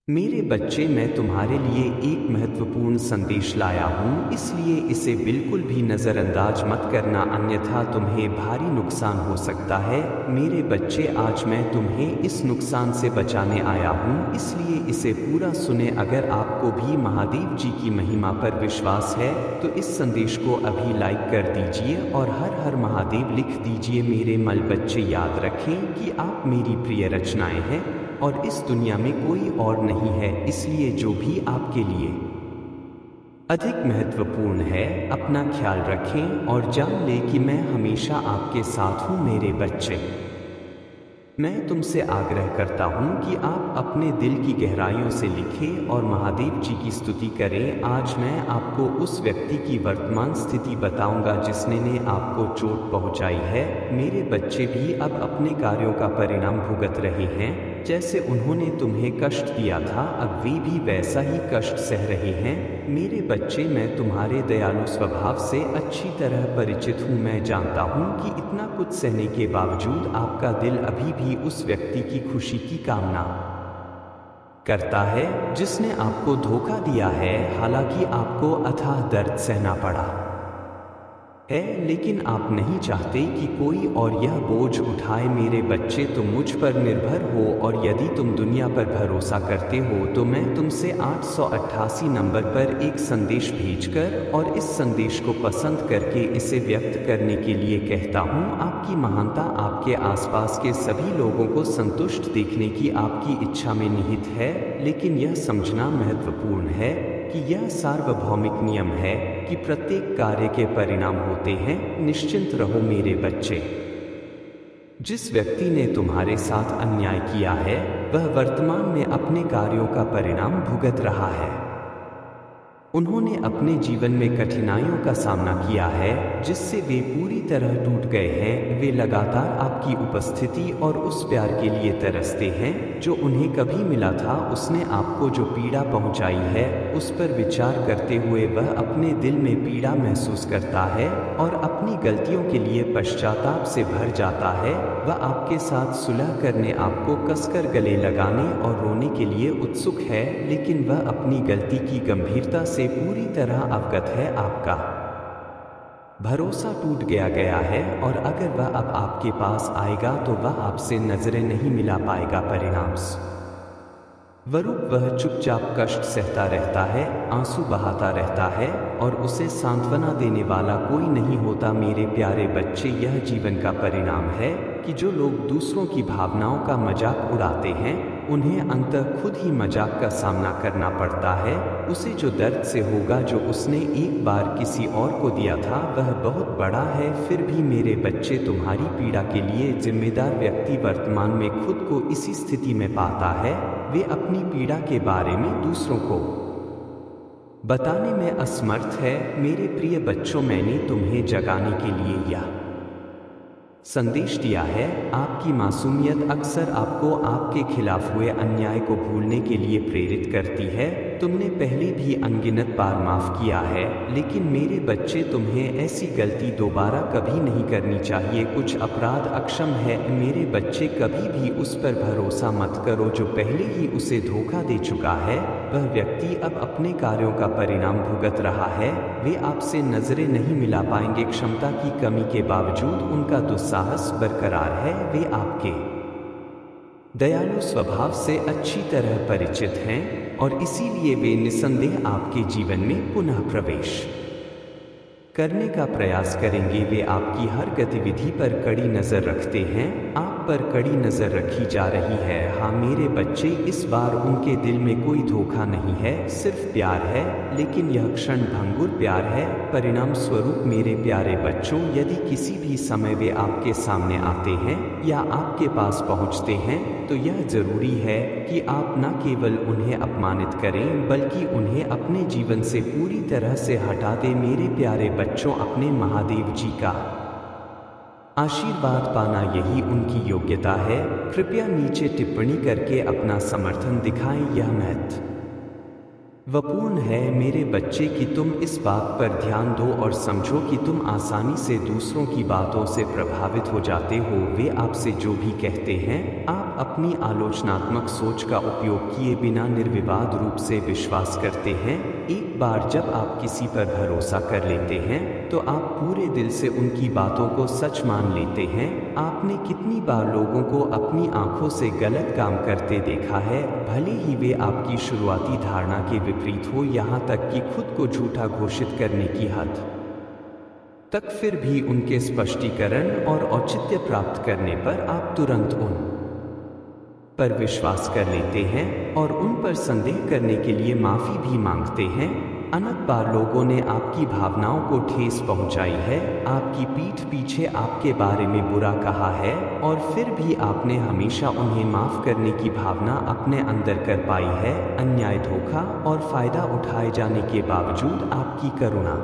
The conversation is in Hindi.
मेरे बच्चे, मैं तुम्हारे लिए एक महत्वपूर्ण संदेश लाया हूँ, इसलिए इसे बिल्कुल भी नज़रअंदाज मत करना, अन्यथा तुम्हें भारी नुकसान हो सकता है। मेरे बच्चे, आज मैं तुम्हें इस नुकसान से बचाने आया हूँ, इसलिए इसे पूरा सुने। अगर आपको भी महादेव जी की महिमा पर विश्वास है तो इस संदेश को अभी लाइक कर दीजिए और हर हर महादेव लिख दीजिए। मेरे मल बच्चे, याद रखें कि आप मेरी प्रिय रचनाएं हैं और इस दुनिया में कोई और नहीं है, इसलिए जो भी आपके लिए अधिक महत्वपूर्ण है, अपना ख्याल रखें और जान लें कि मैं हमेशा आपके साथ हूँ। मेरे बच्चे, मैं तुमसे आग्रह करता हूँ कि आप अपने दिल की गहराइयों से लिखें और महादेव जी की स्तुति करें। आज मैं आपको उस व्यक्ति की वर्तमान स्थिति बताऊंगा जिसने ने आपको चोट पहुंचाई है। मेरे बच्चे भी अब अपने कार्यों का परिणाम भुगत रहे हैं। जैसे उन्होंने तुम्हें कष्ट दिया था, अब वे भी वैसा ही कष्ट सह रहे हैं। मेरे बच्चे, मैं तुम्हारे दयालु स्वभाव से अच्छी तरह परिचित हूँ। मैं जानता हूँ कि इतना कुछ सहने के बावजूद आपका दिल अभी भी उस व्यक्ति की खुशी की कामना करता है जिसने आपको धोखा दिया है। हालांकि आपको अथाह दर्द सहना पड़ा है, लेकिन आप नहीं चाहते कि कोई और यह बोझ उठाए। मेरे बच्चे, तुम मुझ पर निर्भर हो और यदि तुम दुनिया पर भरोसा करते हो तो मैं तुमसे 888 नंबर पर एक संदेश भेजकर और इस संदेश को पसंद करके इसे व्यक्त करने के लिए कहता हूँ। आपकी महानता आपके आसपास के सभी लोगों को संतुष्ट देखने की आपकी इच्छा में निहित है, लेकिन यह समझना महत्वपूर्ण है कि यह सार्वभौमिक नियम है कि प्रत्येक कार्य के परिणाम होते हैं। निश्चिंत रहो मेरे बच्चे, जिस व्यक्ति ने तुम्हारे साथ अन्याय किया है वह वर्तमान में अपने कार्यों का परिणाम भुगत रहा है। उन्होंने अपने जीवन में कठिनाइयों का सामना किया है जिससे वे पूरी तरह टूट गए हैं। वे लगातार आपकी उपस्थिति और उस प्यार के लिए तरसते हैं जो उन्हें कभी मिला था। उसने आपको जो पीड़ा पहुंचाई है उस पर विचार करते हुए वह अपने दिल में पीड़ा महसूस करता है और अपनी गलतियों के लिए पश्चाताप से भर जाता है। वह आपके साथ सुलह करने, आपको कसकर गले लगाने और रोने के लिए उत्सुक है, लेकिन वह अपनी गलती की गंभीरता से पूरी तरह अवगत है। आपका भरोसा टूट गया है और अगर वह अब आपके पास आएगा तो वह आपसे नजरें नहीं मिला पाएगा। परिणाम स्वरूप वह चुपचाप कष्ट सहता रहता है, आंसू बहाता रहता है और उसे सांत्वना देने वाला कोई नहीं होता। मेरे प्यारे बच्चे, यह जीवन का परिणाम है कि जो लोग दूसरों की भावनाओं का मजाक उड़ाते हैं उन्हें अंततः खुद ही मजाक का सामना करना पड़ता है। उसे जो दर्द से होगा जो उसने एक बार किसी और को दिया था वह बहुत बड़ा है। फिर भी मेरे बच्चे, तुम्हारी पीड़ा के लिए जिम्मेदार व्यक्ति वर्तमान में खुद को इसी स्थिति में पाता है। वे अपनी पीड़ा के बारे में दूसरों को बताने में असमर्थ है। मेरे प्रिय बच्चों, मैंने तुम्हें जगाने के लिए यह संदेश दिया है। आपकी मासूमियत अक्सर आपको आपके खिलाफ हुए अन्याय को भूलने के लिए प्रेरित करती है। तुमने पहले भी अनगिनत बार माफ किया है, लेकिन मेरे बच्चे, तुम्हें ऐसी गलती दोबारा कभी नहीं करनी चाहिए। कुछ अपराध अक्षम है। मेरे बच्चे, कभी भी उस पर भरोसा मत करो जो पहले ही उसे धोखा दे चुका है। वह व्यक्ति अब अपने कार्यों का परिणाम भुगत रहा है। वे आपसे नजरें नहीं मिला पाएंगे। क्षमता की कमी के बावजूद उनका दुस्साहस बरकरार है। वे आपके दयालु स्वभाव से अच्छी तरह परिचित हैं और इसीलिए वे निस्संदेह आपके जीवन में पुनः प्रवेश करने का प्रयास करेंगे। वे आपकी हर गतिविधि पर कड़ी नज़र रखते हैं। आप पर कड़ी नज़र रखी जा रही है। हाँ मेरे बच्चे, इस बार उनके दिल में कोई धोखा नहीं है, सिर्फ प्यार है, लेकिन यह क्षण भंगुर प्यार है। परिणाम स्वरूप मेरे प्यारे बच्चों, यदि किसी भी समय वे आपके सामने आते हैं या आपके पास पहुंचते हैं तो यह जरूरी है कि आप न केवल उन्हें अपमानित करें बल्कि उन्हें अपने जीवन से पूरी तरह से हटा दें। मेरे प्यारे बच्चों, अपने महादेव जी का आशीर्वाद पाना यही उनकी योग्यता है। कृपया नीचे टिप्पणी करके अपना समर्थन दिखाएं। यह वपूर्ण है मेरे बच्चे कि तुम इस बात पर ध्यान दो और समझो कि तुम आसानी से दूसरों की बातों से प्रभावित हो जाते हो। वे आपसे जो भी कहते हैं आप अपनी आलोचनात्मक सोच का उपयोग किए बिना निर्विवाद रूप से विश्वास करते हैं। एक बार जब आप किसी पर भरोसा कर लेते हैं तो आप पूरे दिल से उनकी बातों को सच मान लेते हैं। आपने कितनी बार लोगों को अपनी आंखों से गलत काम करते देखा है, भले ही वे आपकी शुरुआती धारणा के विपरीत हो, यहाँ तक कि खुद को झूठा घोषित करने की हद तक। फिर भी उनके स्पष्टीकरण और औचित्य प्राप्त करने पर आप तुरंत उन पर विश्वास कर लेते हैं और उन पर संदेह करने के लिए माफ़ी भी मांगते हैं। अनंत बार लोगों ने आपकी भावनाओं को ठेस पहुंचाई है, आपकी पीठ पीछे आपके बारे में बुरा कहा है और फिर भी आपने हमेशा उन्हें माफ़ करने की भावना अपने अंदर कर पाई है। अन्याय, धोखा और फ़ायदा उठाए जाने के बावजूद आपकी करुणा